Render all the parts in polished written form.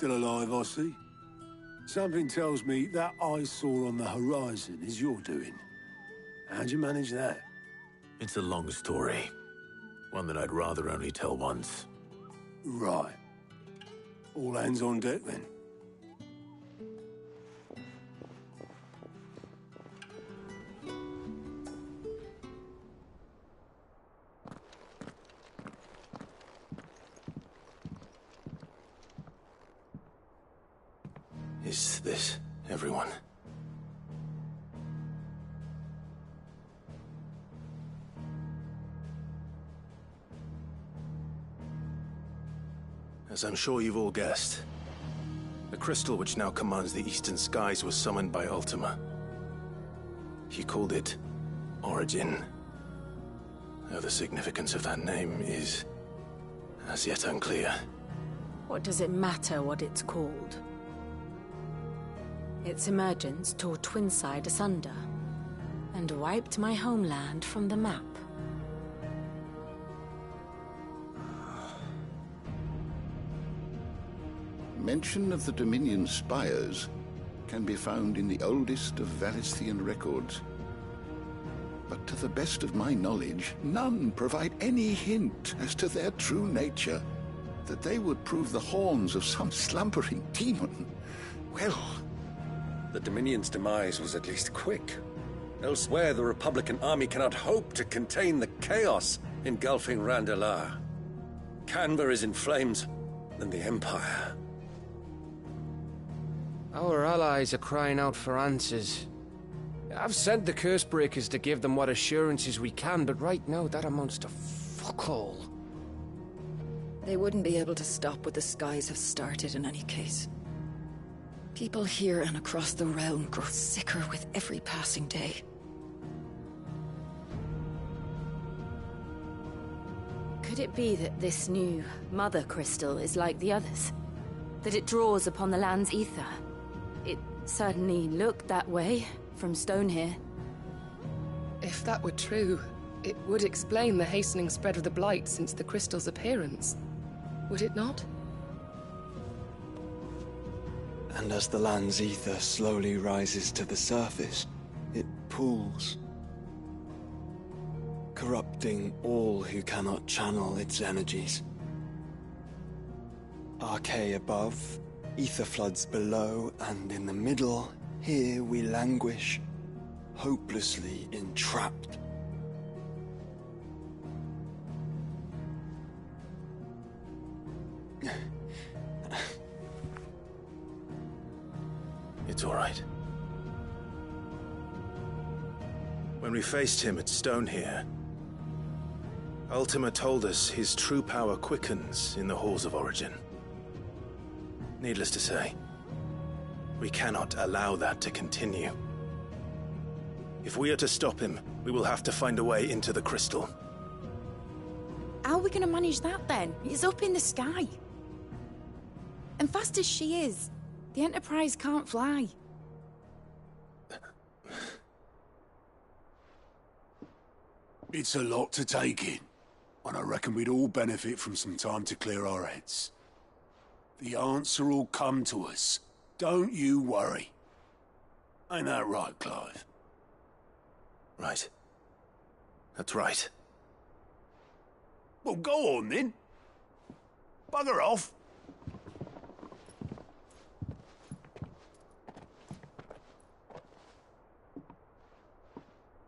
still alive, I see. Something tells me that I saw on the horizon is your doing. How'd you manage that? It's a long story. One that I'd rather only tell once. Right. All hands on deck, then. Is this everyone? As I'm sure you've all guessed, the crystal which now commands the eastern skies was summoned by Ultima. He called it Origin. Though the significance of that name is as yet unclear. What does it matter what it's called? Its emergence tore Twinside asunder, and wiped my homeland from the map. Mention of the Dominion spires can be found in the oldest of Valisthian records. But to the best of my knowledge, none provide any hint as to their true nature. That they would prove the horns of some slumbering demon. Well... The Dominion's demise was at least quick. Elsewhere, the Republican army cannot hope to contain the chaos engulfing Randalar. Canva is in flames, and the Empire. Our allies are crying out for answers. I've sent the Cursebreakers to give them what assurances we can, but right now that amounts to fuck all. They wouldn't be able to stop what the skies have started in any case. People here and across the realm grow sicker with every passing day. Could it be that this new Mother Crystal is like the others? That it draws upon the land's ether? It certainly looked that way from stone here. If that were true, it would explain the hastening spread of the Blight since the crystal's appearance. Would it not? And as the land's ether slowly rises to the surface, it pools, corrupting all who cannot channel its energies. Archay above, ether floods below, and in the middle, here we languish, hopelessly entrapped. It's all right. When we faced him at Stone here, Ultima told us his true power quickens in the halls of Origin. Needless to say, we cannot allow that to continue. If we are to stop him, we will have to find a way into the crystal. How are we going to manage that then? It's up in the sky. And fast as she is, the Enterprise can't fly. It's a lot to take in, and I reckon we'd all benefit from some time to clear our heads. The answer will come to us. Don't you worry. Ain't that right, Clive? Right. That's right. Well, go on then. Bugger off.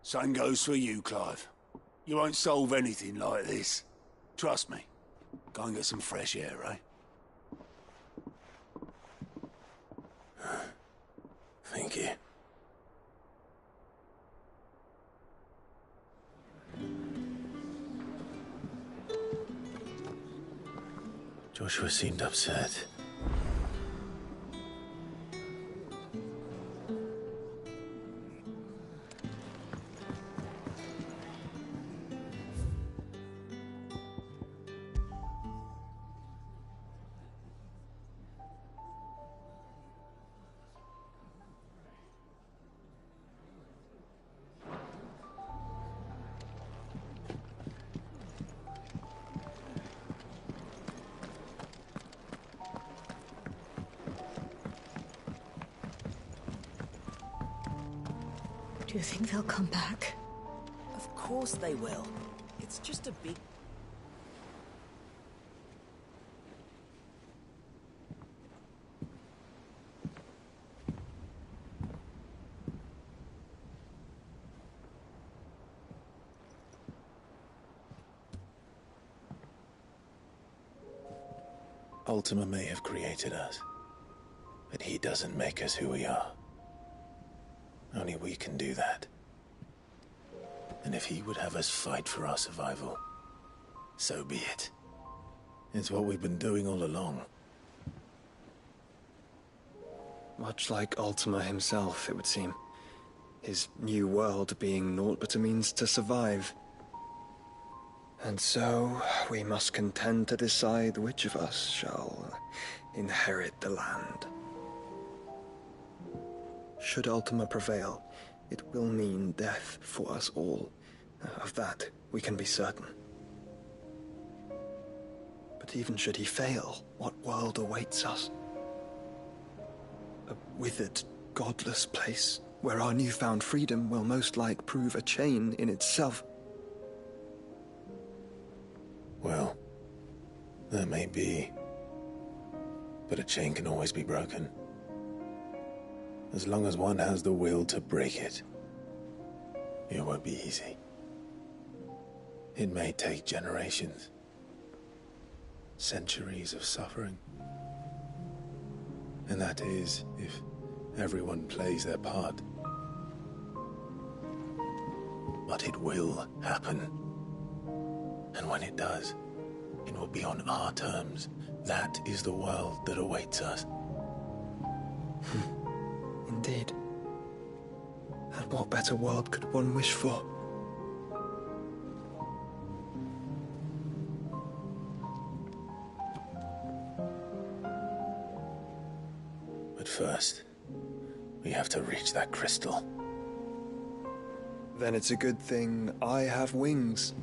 Same goes for you, Clive. You won't solve anything like this. Trust me. Go and get some fresh air, eh? Thank you. Joshua seemed upset. Do you think they'll come back? Of course they will. It's just a big... Ultima may have created us, but he doesn't make us who we are. Only we can do that. And if he would have us fight for our survival, so be it. It's what we've been doing all along. Much like Ultima himself, it would seem. His new world being naught but a means to survive. And so, we must contend to decide which of us shall inherit the land. Should Ultima prevail, it will mean death for us all. Of that, we can be certain. But even should he fail, what world awaits us? A withered, godless place, where our newfound freedom will most like prove a chain in itself. Well, that may be, but a chain can always be broken. As long as one has the will to break it, it won't be easy. It may take generations, centuries of suffering. And that is, if everyone plays their part. But it will happen. And when it does, it will be on our terms. That is the world that awaits us. Indeed. And what better world could one wish for? But first, we have to reach that crystal. Then it's a good thing I have wings.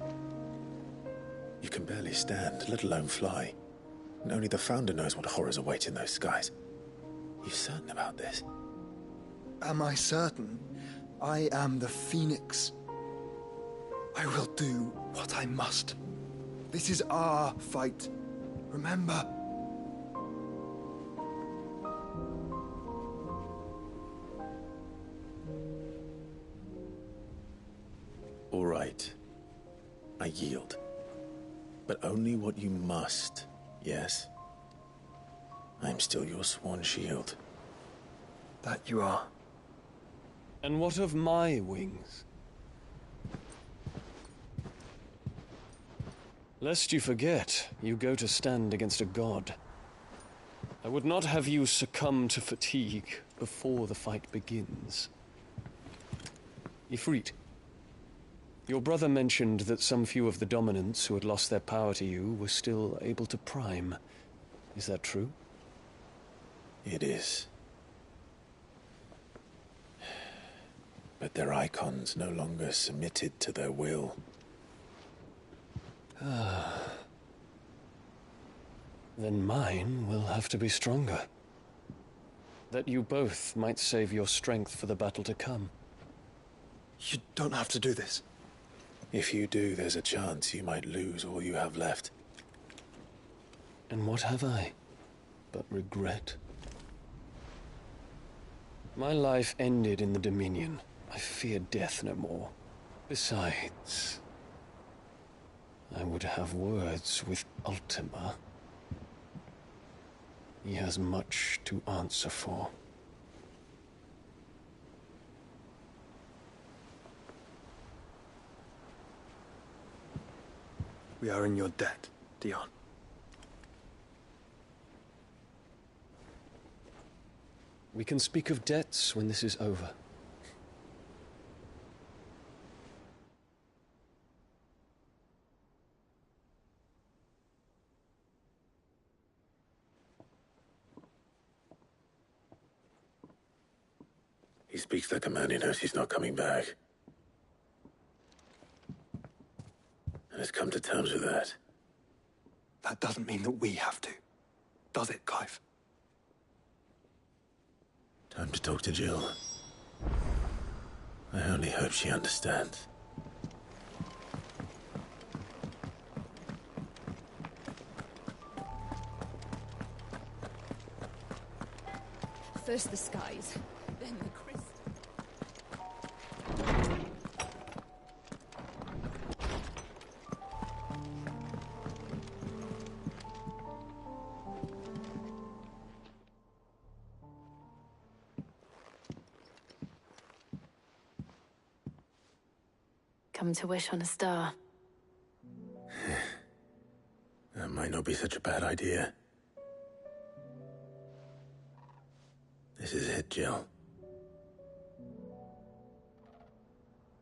You can barely stand, let alone fly. And only the Founder knows what horrors await in those skies. You certain about this? Am I certain? I am the Phoenix. I will do what I must. This is our fight. Remember? All right. I yield. But only what you must, yes? I'm still your sworn shield. That you are. And what of my wings? Lest you forget, you go to stand against a god. I would not have you succumb to fatigue before the fight begins. Ifrit, your brother mentioned that some few of the dominants who had lost their power to you were still able to prime. Is that true? It is. But their icons no longer submitted to their will. Then mine will have to be stronger. That you both might save your strength for the battle to come. You don't have to do this. If you do, there's a chance you might lose all you have left. And what have I but regret? My life ended in the Dominion. I fear death no more. Besides, I would have words with Ultima. He has much to answer for. We are in your debt, Dion. We can speak of debts when this is over. He speaks like a man who knows he's not coming back. And has come to terms with that. That doesn't mean that we have to, does it, Clive? Time to talk to Jill. I only hope she understands. First the skies, then the crystal. Come to wish on a star. That might not be such a bad idea. This is it, Jill.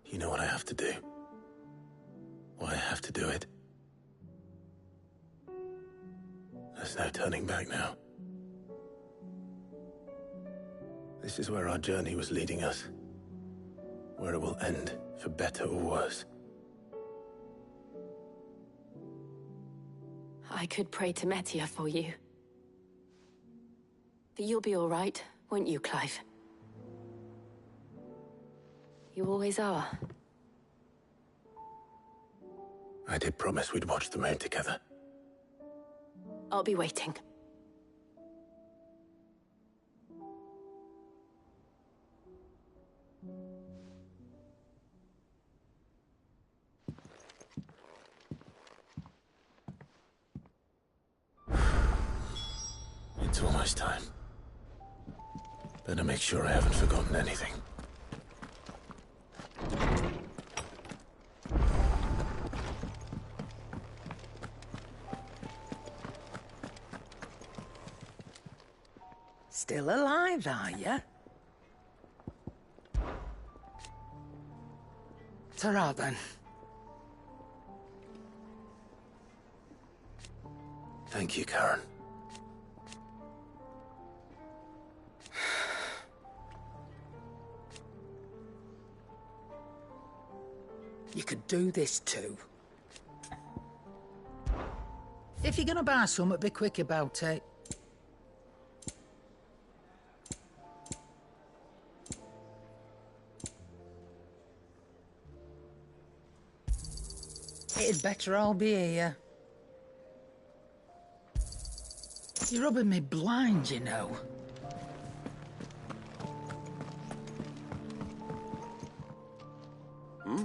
You know what I have to do. Why I have to do it. There's no turning back now. This is where our journey was leading us. Where it will end, for better or worse. I could pray to Metia for you. But you'll be all right, won't you, Clive? You always are. I did promise we'd watch the moon together. I'll be waiting. It's almost time. Better make sure I haven't forgotten anything. Still alive, are you? Ta-ra, then. Thank you, Karen. You could do this too. If you're gonna buy something, be quick about it. It'd better all be here. You're rubbing me blind, you know. Hmm?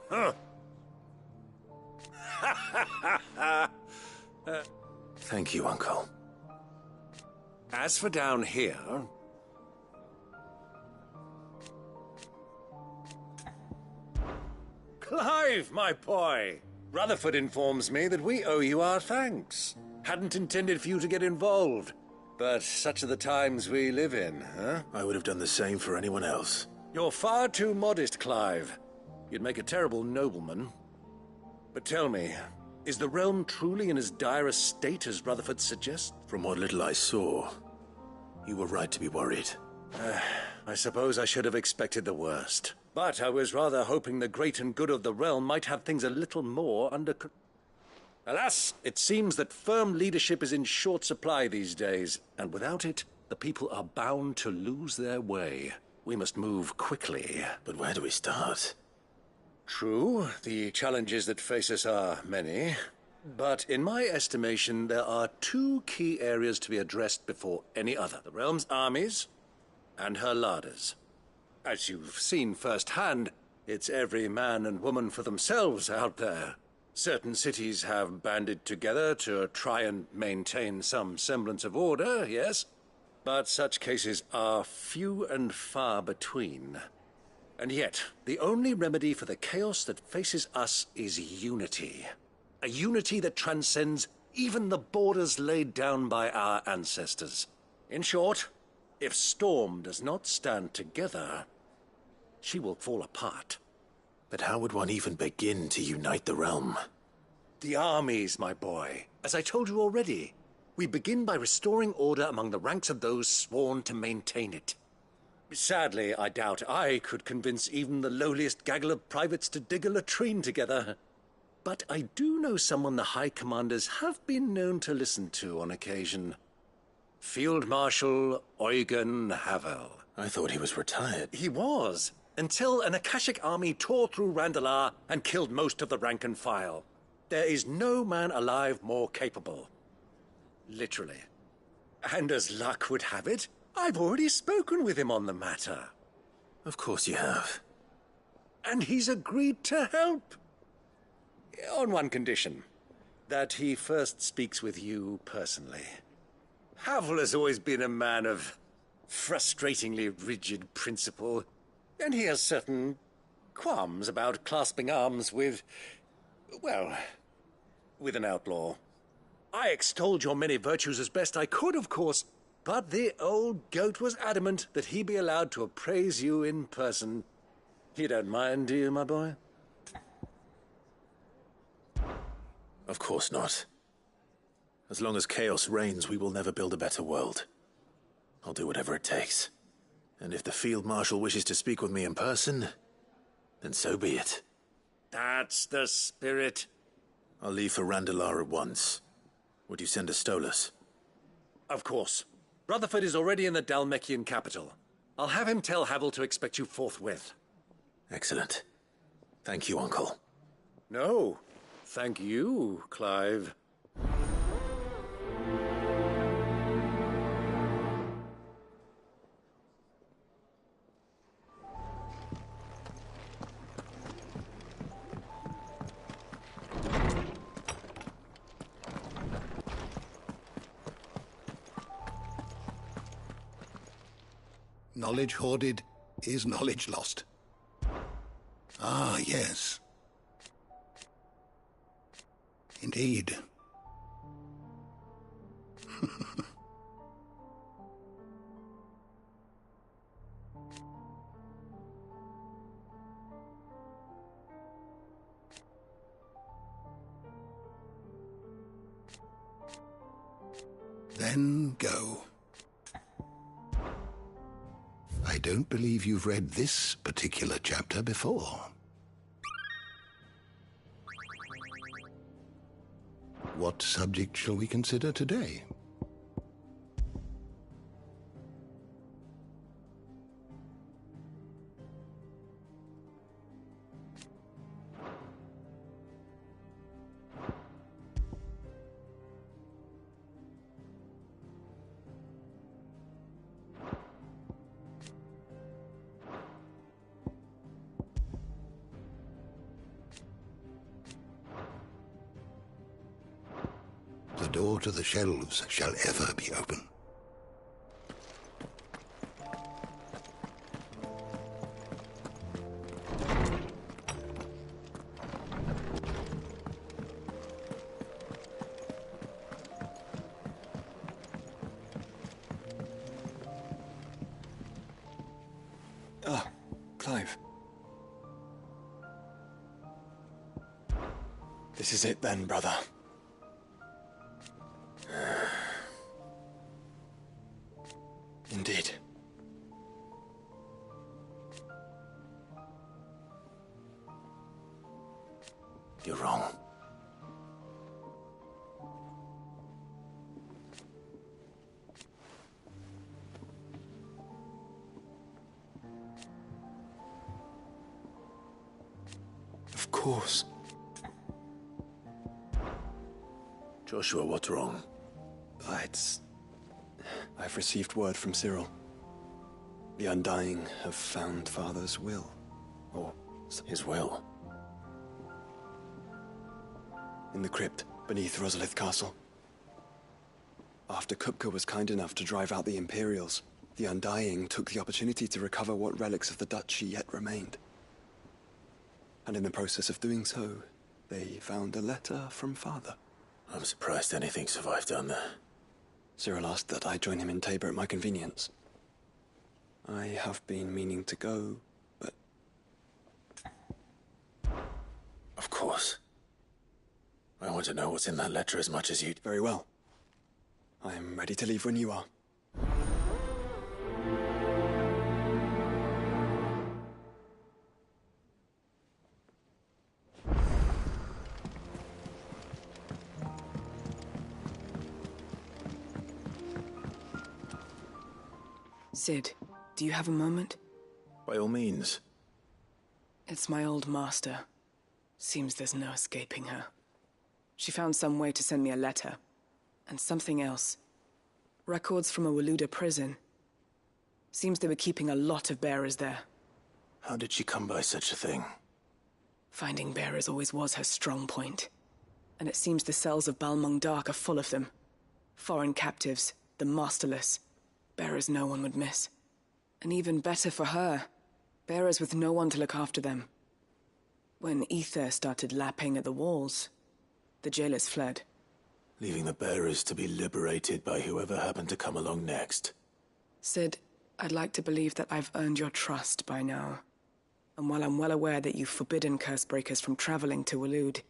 Huh. Thank you, Uncle. As for down here... Clive, my boy! Rutherford informs me that we owe you our thanks. Hadn't intended for you to get involved, but such are the times we live in, huh? I would have done the same for anyone else. You're far too modest, Clive. You'd make a terrible nobleman. But tell me, is the realm truly in as dire a state as Rutherford suggests? From what little I saw, you were right to be worried. I suppose I should have expected the worst. But I was rather hoping the great and good of the realm might have things a little more under Alas, it seems that firm leadership is in short supply these days, and without it, the people are bound to lose their way. We must move quickly. But where do we start? True, the challenges that face us are many. But in my estimation, there are two key areas to be addressed before any other. The realm's armies and her larders. As you've seen firsthand, it's every man and woman for themselves out there. Certain cities have banded together to try and maintain some semblance of order, yes? But such cases are few and far between. And yet, the only remedy for the chaos that faces us is unity. A unity that transcends even the borders laid down by our ancestors. In short, if Storm does not stand together, she will fall apart. But how would one even begin to unite the realm? The armies, my boy. As I told you already, we begin by restoring order among the ranks of those sworn to maintain it. Sadly, I doubt I could convince even the lowliest gaggle of privates to dig a latrine together. But I do know someone the High Commanders have been known to listen to on occasion. Field Marshal Eugen Havel. I thought he was retired. He was, until an Akashic army tore through Randalar and killed most of the rank and file. There is no man alive more capable. Literally. And as luck would have it, I've already spoken with him on the matter. Of course you have. And he's agreed to help. On one condition. That he first speaks with you personally. Havel has always been a man of frustratingly rigid principle, and he has certain qualms about clasping arms with, well, with an outlaw. I extolled your many virtues as best I could, of course, but the old goat was adamant that he be allowed to appraise you in person. You don't mind, do you, my boy? Of course not. As long as chaos reigns, we will never build a better world. I'll do whatever it takes. And if the Field Marshal wishes to speak with me in person, then so be it. That's the spirit. I'll leave for Randalar at once. Would you send a Stolas? Of course. Rutherford is already in the Dalmekian capital. I'll have him tell Havel to expect you forthwith. Excellent. Thank you, Uncle. No, thank you, Clive. Knowledge hoarded is knowledge lost. Ah, yes. Indeed. Then go. I don't believe you've read this particular chapter before. What subject shall we consider today? The door to the shelves shall ever be open. Ah, Clive. This is it then, brother. Indeed. You're wrong. Of course. Joshua, what's wrong? I've received word from Cyril. The Undying have found Father's will. Or his will? In the crypt beneath Rosalith Castle. After Kupka was kind enough to drive out the Imperials, the Undying took the opportunity to recover what relics of the Duchy yet remained. And in the process of doing so, they found a letter from Father. I'm surprised anything survived down there. Cyril asked that I join him in Tabor at my convenience. I have been meaning to go, but... Of course. I want to know what's in that letter as much as you... Very well. I am ready to leave when you are. Sid, do you have a moment? By all means. It's my old master. Seems there's no escaping her. She found some way to send me a letter. And something else. Records from a Waluda prison. Seems they were keeping a lot of bearers there. How did she come by such a thing? Finding bearers always was her strong point. And it seems the cells of Balmung Dark are full of them. Foreign captives, the masterless. Bearers no one would miss. And even better for her, bearers with no one to look after them. When ether started lapping at the walls, the jailers fled. Leaving the bearers to be liberated by whoever happened to come along next. Sid, I'd like to believe that I've earned your trust by now. And while I'm well aware that you've forbidden Cursebreakers from traveling to Waloed,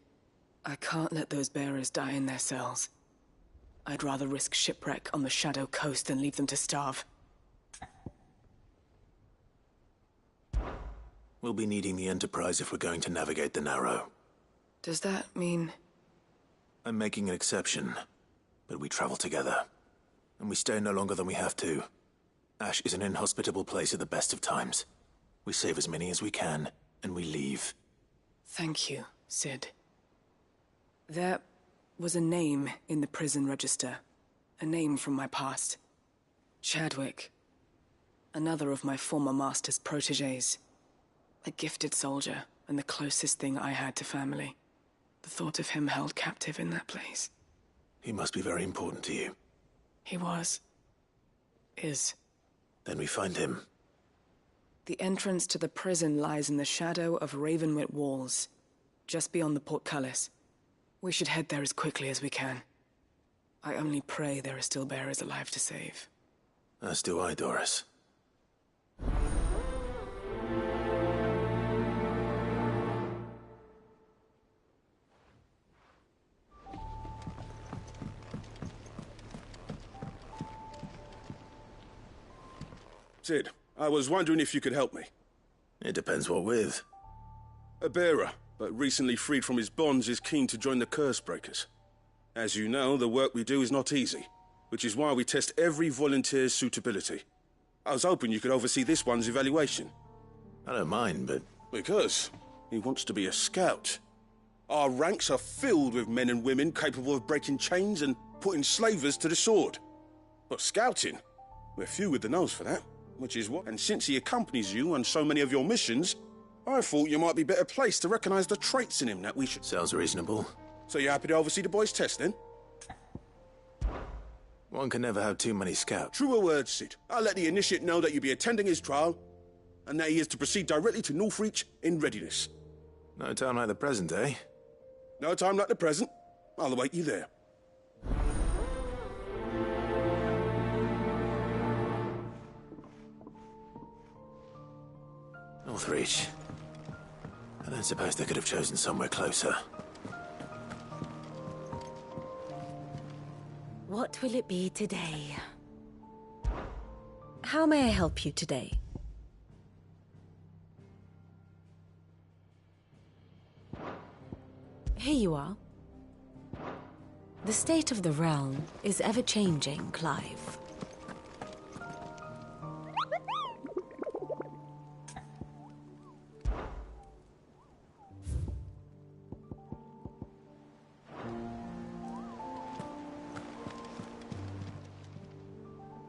I can't let those bearers die in their cells. I'd rather risk shipwreck on the Shadow Coast than leave them to starve. We'll be needing the Enterprise if we're going to navigate the Narrow. Does that mean... I'm making an exception, but we travel together. And we stay no longer than we have to. Ash is an inhospitable place at the best of times. We save as many as we can, and we leave. Thank you, Sid. There was a name in the prison register. A name from my past. Chadwick. Another of my former master's protégés. A gifted soldier, and the closest thing I had to family. The thought of him held captive in that place. He must be very important to you. He was. Is. Then we find him. The entrance to the prison lies in the shadow of Ravenwit Walls, just beyond the portcullis. We should head there as quickly as we can. I only pray there are still bearers alive to save. As do I, Doris. Sid, I was wondering if you could help me. It depends what with. A bearer, but recently freed from his bonds, is keen to join the Cursebreakers. As you know, the work we do is not easy, which is why we test every volunteer's suitability. I was hoping you could oversee this one's evaluation. I don't mind, but... Because he wants to be a scout. Our ranks are filled with men and women capable of breaking chains and putting slavers to the sword. But scouting? We're few with the nose for that. Which is what, and since he accompanies you on so many of your missions, I thought you might be better placed to recognize the traits in him that we should... Sounds reasonable. So you're happy to oversee the boys' test, then? One can never have too many scouts. Truer words, Sid. I'll let the initiate know that you'll be attending his trial, and that he is to proceed directly to Northreach in readiness. No time like the present, eh? No time like the present. I'll await you there. Northreach. I don't suppose they could have chosen somewhere closer. What will it be today? How may I help you today? Here you are. The state of the realm is ever-changing, Clive.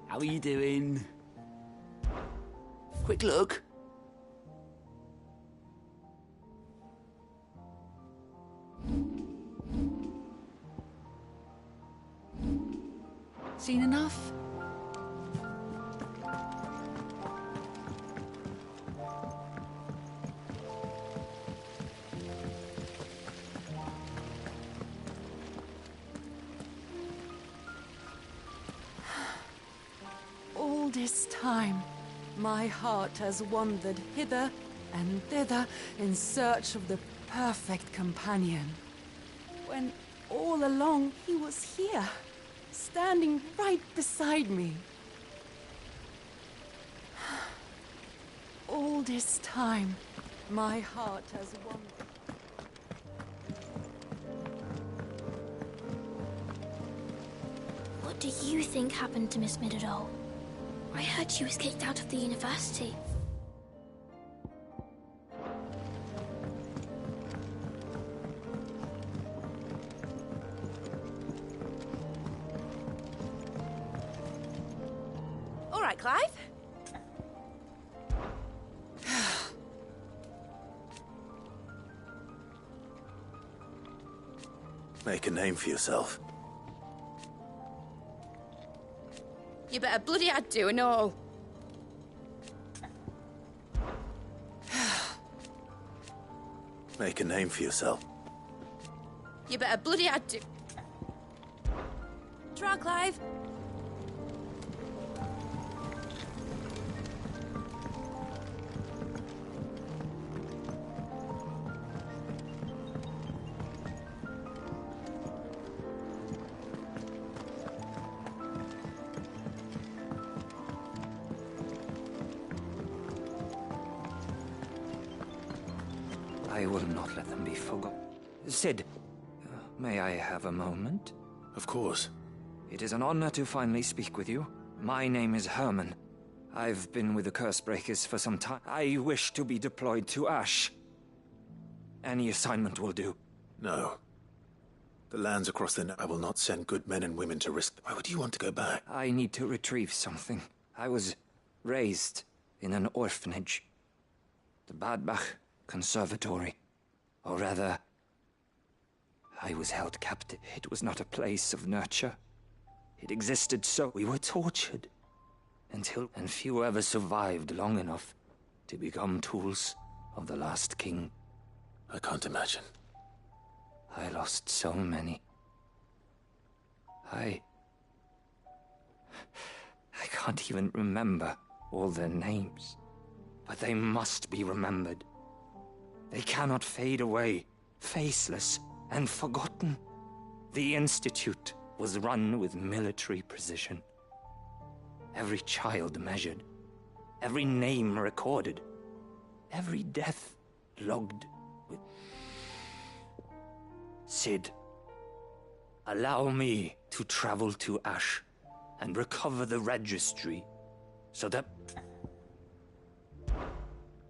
How are you doing? Quick look. Seen enough? All this time, my heart has wandered hither and thither in search of the perfect companion. When all along he was here, standing right beside me. All this time, my heart has wandered. What do you think happened to Miss Midadol? I heard she was kicked out of the university. All right, Clive. Make a name for yourself. You better bloody had to and all. Make a name for yourself. You better bloody had to. Try, Clive. I will not let them be forgotten. Sid, may I have a moment? Of course. It is an honor to finally speak with you. My name is Herman. I've been with the Cursebreakers for some time. I wish to be deployed to Ash. Any assignment will do. No. The lands across the... I will not send good men and women to risk... Why would you want to go back? I need to retrieve something. I was raised in an orphanage. The Badbach Conservatory. Or rather, I was held captive. It was not a place of nurture. It existed so we were tortured. And few ever survived long enough to become tools of the last king. I can't imagine. I lost so many. I can't even remember all their names. But they must be remembered. They cannot fade away, faceless and forgotten. The Institute was run with military precision. Every child measured, every name recorded, every death logged with... Sid, allow me to travel to Ash and recover the registry so that...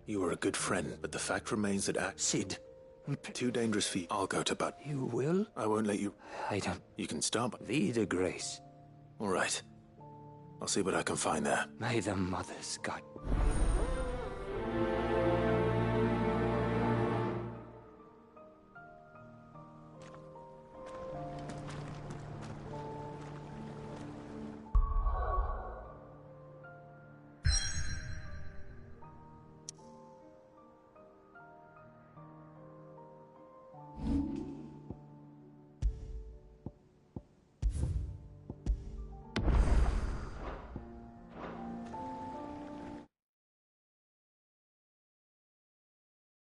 You were a good friend, but the fact remains that Sid. Too dangerous for you. I'll go to Bud. You will? I won't let you... I don't... You can start, but... Vida Grace. All right. I'll see what I can find there. May the mothers guide...